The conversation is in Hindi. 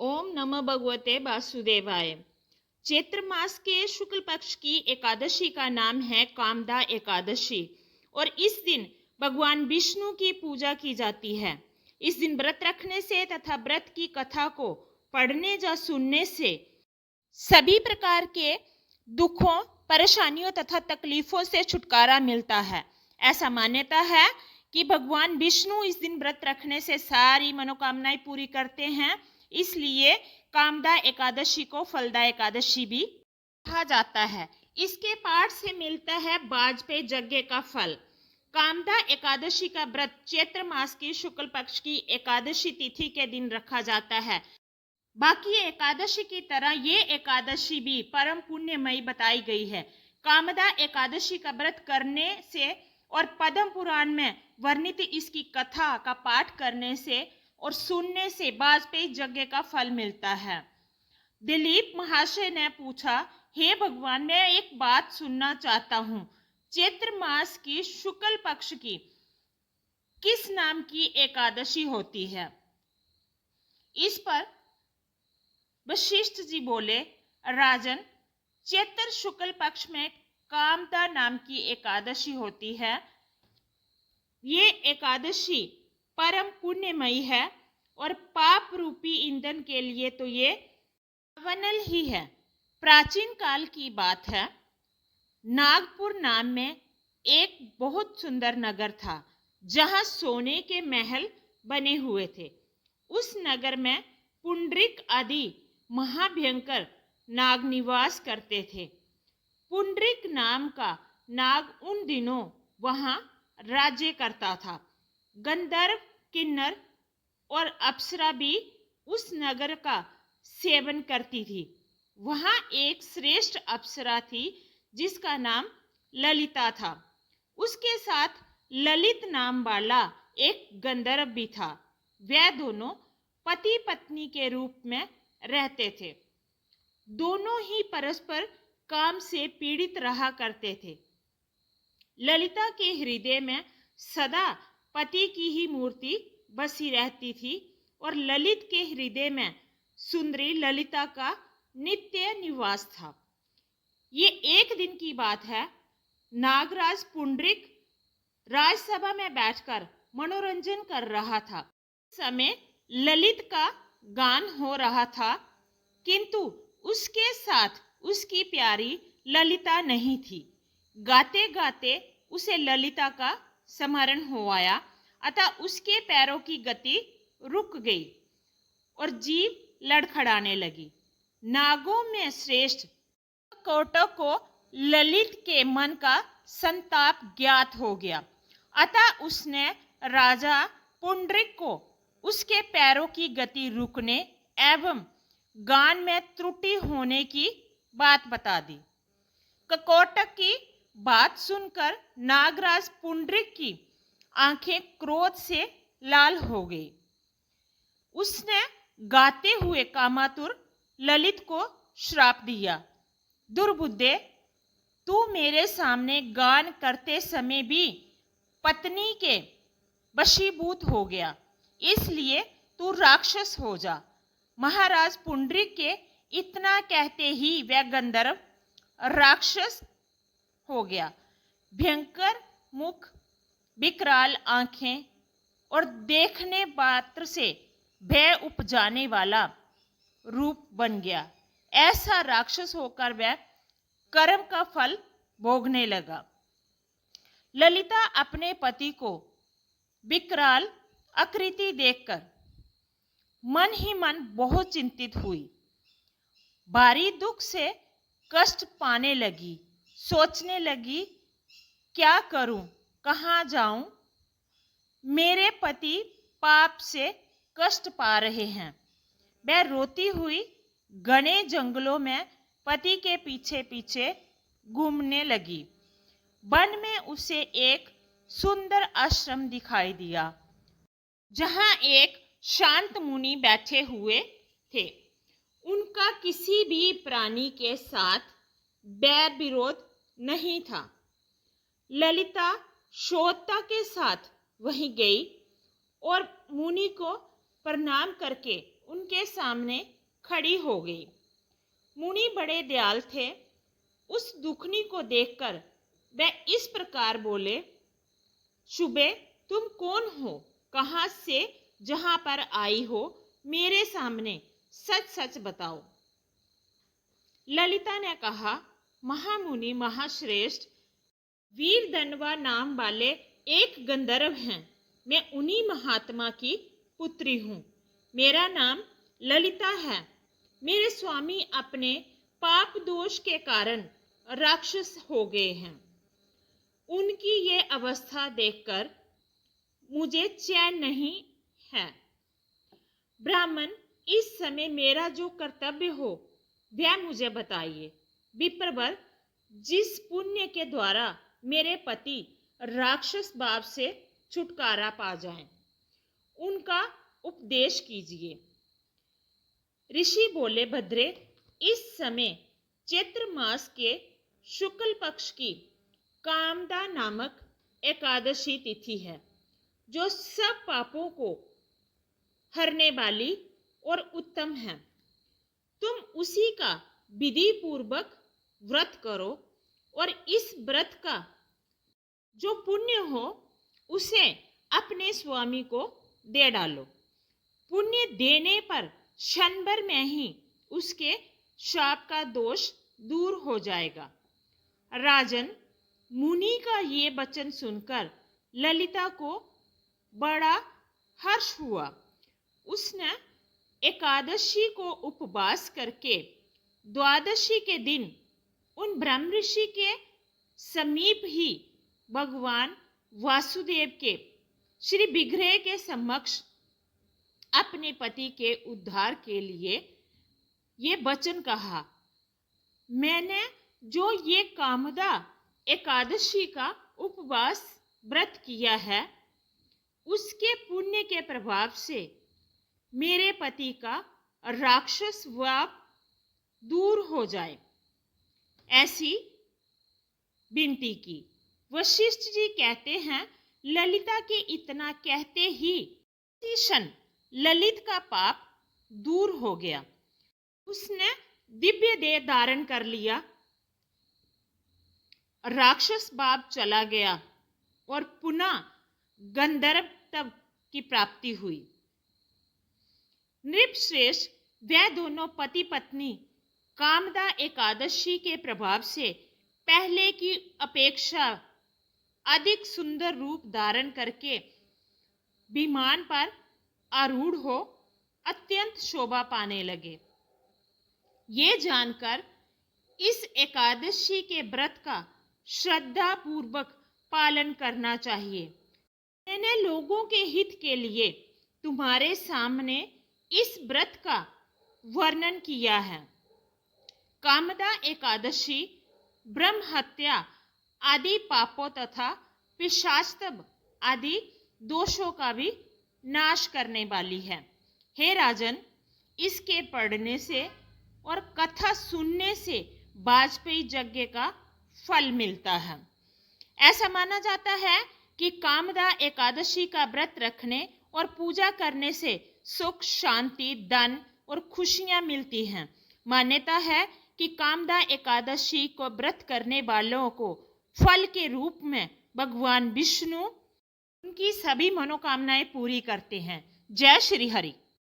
ओम नमः भगवते वासुदेवाय। चैत्र मास के शुक्ल पक्ष की एकादशी का नाम है कामदा एकादशी और इस दिन भगवान विष्णु की पूजा की जाती है। इस दिन व्रत रखने से तथा व्रत की कथा को पढ़ने या सुनने से सभी प्रकार के दुखों, परेशानियों तथा तकलीफों से छुटकारा मिलता है। ऐसा मान्यता है कि भगवान विष्णु इस दिन व्रत रखने से सारी मनोकामनाएं पूरी करते हैं। इसलिए कामदा एकादशी को फलदा एकादशी भी कहा जाता है। इसके पाठ से मिलता है वाजपेयी यज्ञ का फल। कामदा एकादशी का व्रत चैत्र मास की शुक्ल पक्ष की एकादशी तिथि के दिन रखा जाता है। बाकी एकादशी की तरह ये एकादशी भी परम पुण्यमयी बताई गई है। कामदा एकादशी का व्रत करने से और पद्म पुराण में वर्णित इसकी कथा का पाठ करने से और सुनने से वाजपेयी यज्ञ का फल मिलता है। दिलीप महाशय ने पूछा, हे भगवान, मैं एक बात सुनना चाहता हूँ। चैत्र मास की शुक्ल पक्ष की किस नाम की एकादशी होती है? इस पर वशिष्ठ जी बोले, राजन, चैत्र शुक्ल पक्ष में कामदा नाम की एकादशी होती है। ये एकादशी परम पुण्यमयी है और पाप रूपी ईंधन के लिए तो ये अवनल ही है। प्राचीन काल की बात है, नागपुर नाम में एक बहुत सुंदर नगर था जहां सोने के महल बने हुए थे। उस नगर में पुंडरीक आदि महाभयंकर नाग निवास करते थे। पुंडरीक नाम का नाग उन दिनों वहां राज्य करता था। गंधर्व, किन्नर और अप्सरा भी उस नगर का सेवन करती थी। वहां एक श्रेष्ठ अप्सरा थी जिसका नाम ललिता था। उसके साथ ललित नाम वाला एक गंधर्व भी था। वे दोनों पति पत्नी के रूप में रहते थे। दोनों ही परस्पर काम से पीड़ित रहा करते थे। ललिता के हृदय में सदा पति की ही मूर्ति बसी रहती थी और ललित के हृदय में सुंदरी ललिता का नित्य निवास था। ये एक दिन की बात है। नागराज पुंडरीक राजसभा में बैठकर मनोरंजन कर रहा था। इस समय ललित का गान हो रहा था, किंतु उसके साथ उसकी प्यारी ललिता नहीं थी। गाते गाते उसे ललिता का स्मरण हो आया, अतः उसके पैरों की गति रुक गई और जीभ लड़खड़ाने लगी। नागों में श्रेष्ठ कौटक को ललित के मन का संताप ज्ञात हो गया, अतः उसने राजा पुंडरीक को उसके पैरों की गति रुकने एवं गान में त्रुटि होने की बात बता दी। ककोटक की बात सुनकर नागराज पुंडरीक की आंखें क्रोध से लाल हो गई। उसने गाते हुए कामातुर ललित को श्राप दिया, दुर्बुद्धे, तू मेरे सामने गान करते समय भी पत्नी के वशीभूत हो गया, इसलिए तू राक्षस हो जा। महाराज पुंडरीक के इतना कहते ही वह गंधर्व राक्षस हो गया। भयंकर मुख, विकराल आंखें और देखने मात्र से भय उपजाने वाला रूप बन गया। ऐसा राक्षस होकर वह कर्म का फल भोगने लगा। ललिता अपने पति को विकराल आकृति देखकर मन ही मन बहुत चिंतित हुई। भारी दुख से कष्ट पाने लगी। सोचने लगी, क्या करूं, कहाँ जाऊं? मेरे पति पाप से कष्ट पा रहे हैं। वह रोती हुई घने जंगलों में पति के पीछे पीछे घूमने लगी। वन में उसे एक सुंदर आश्रम दिखाई दिया जहां एक शांत मुनि बैठे हुए थे। उनका किसी भी प्राणी के साथ बैर विरोध नहीं था। ललिता श्रोता के साथ वहीं गई और मुनि को प्रणाम करके उनके सामने खड़ी हो गई। मुनि बड़े दयाल थे। उस दुखनी को देखकर वह इस प्रकार बोले, शुबे, तुम कौन हो? कहाँ से जहां पर आई हो? मेरे सामने सच सच बताओ। ललिता ने कहा, महामुनि महाश्रेष्ठ, वीर दनवा नाम वाले एक गंधर्व हैं। मैं उन्हीं महात्मा की पुत्री हूँ। मेरा नाम ललिता है। मेरे स्वामी अपने पाप दोष के कारण राक्षस हो गए हैं। उनकी ये अवस्था देखकर मुझे चैन नहीं है। ब्राह्मण, इस समय मेरा जो कर्तव्य हो वह मुझे बताइए। विप्रवर, जिस पुण्य के द्वारा मेरे पति राक्षस भाव से छुटकारा पा जाएं, उनका उपदेश कीजिए। ऋषि बोले, भद्रे, इस समय चैत्र मास के शुक्ल पक्ष की कामदा नामक एकादशी तिथि है, जो सब पापों को हरने वाली और उत्तम है। तुम उसी का विधि पूर्वक व्रत करो और इस व्रत का जो पुण्य हो उसे अपने स्वामी को दे डालो। पुण्य देने पर क्षण भर में ही उसके शाप का दोष दूर हो जाएगा। राजन, मुनि का ये वचन सुनकर ललिता को बड़ा हर्ष हुआ। उसने एकादशी को उपवास करके द्वादशी के दिन उन ब्रह्म ऋषि के समीप ही भगवान वासुदेव के श्री विग्रह के समक्ष अपने पति के उद्धार के लिए ये वचन कहा। मैंने जो ये कामदा एकादशी का उपवास व्रत किया है, उसके पुण्य के प्रभाव से मेरे पति का राक्षस वाप दूर हो जाए, ऐसी विनती की। वशिष्ठ जी कहते हैं, ललिता के इतना कहते ही क्षण ललित का पाप दूर हो गया। उसने दिव्य देह धारण कर लिया, राक्षस भाव चला गया और पुनः गंधर्वत्व की प्राप्ति हुई। नृपश्रेष्ठ, वे दोनों पति पत्नी कामदा एकादशी के प्रभाव से पहले की अपेक्षा अधिक सुंदर रूप धारण करके विमान पर आरूढ़ हो अत्यंत शोभा पाने लगे। ये जानकर इस एकादशी के व्रत का श्रद्धा पूर्वक पालन करना चाहिए। मैंने लोगों के हित के लिए तुम्हारे सामने इस व्रत का वर्णन किया है। कामदा एकादशी ब्रह्म हत्या आदि पापों तथा पिशाचत्व आदि दोषों का भी नाश करने वाली है। हे राजन, इसके पढ़ने से और कथा सुनने से वाजपेयी यज्ञ का फल मिलता है। ऐसा माना जाता है कि कामदा एकादशी का व्रत रखने और पूजा करने से सुख, शांति, धन और खुशियां मिलती हैं। मान्यता है कि कामदा एकादशी को व्रत करने वालों को फल के रूप में भगवान विष्णु उनकी सभी मनोकामनाएं पूरी करते हैं। जय श्री हरि।